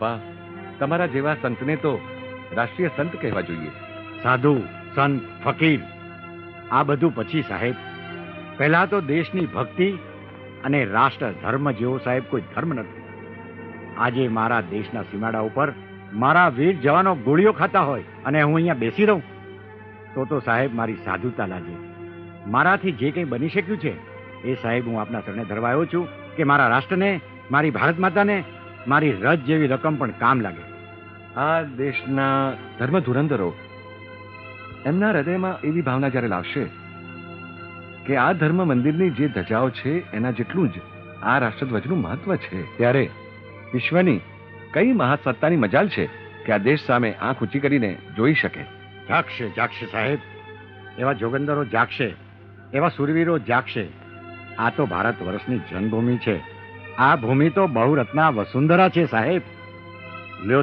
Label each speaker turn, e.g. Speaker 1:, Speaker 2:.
Speaker 1: બાપા, તમારા જેવા સંતને તો રાષ્ટ્રીય સંત કહેવા જોઈએ.
Speaker 2: સાધુ, સંત, ફકીર આ બધું પછી સાહેબ. પહેલા તો દેશની ભક્તિ અને રાષ્ટ્ર ધર્મ જેવો સાહેબ કોઈ ધર્મ નથી. આજે મારા દેશના સીમાડા ઉપર મારા વીર જવાનો ગોળીઓ ખાતા હોય અને હું અહીંયા બેસી રહું તો સાહેબ મારી સાધુતા લાગે. મારાથી જે કંઈ બની શક્યું છે એ સાહેબ હું આપના શરણે ધરવા આવ્યો છું કે મારા રાષ્ટ્રને, મારી ભારત માતાને મારી રજ જેવી રકમ પણ કામ લાગે.
Speaker 1: આ દેશના ધર્મ ધુરંધરો એમના હૃદયમાં એવી ભાવના જ્યારે લાવશે કે આ ધર્મ મંદિરની જે ધજાઓ છે એના જેટલું જ આ રાષ્ટ્રધ્વજનું મહત્વ છે, ત્યારે વિશ્વની કઈ મહાસત્તાની મજાલ છે કે આ દેશ સામે આંખ ઊંચી કરીને જોઈ શકે.
Speaker 2: જાગશે, જાગશે સાહેબ. એવા જોગંદરો જાગશે, એવા સુરવીરો જાગશે. આ તો ભારત વર્ષની જન્મભૂમિ છે. આ ભૂમિ તો બહુરત્ના વસુંધરા છે સાહેબ. લ્યો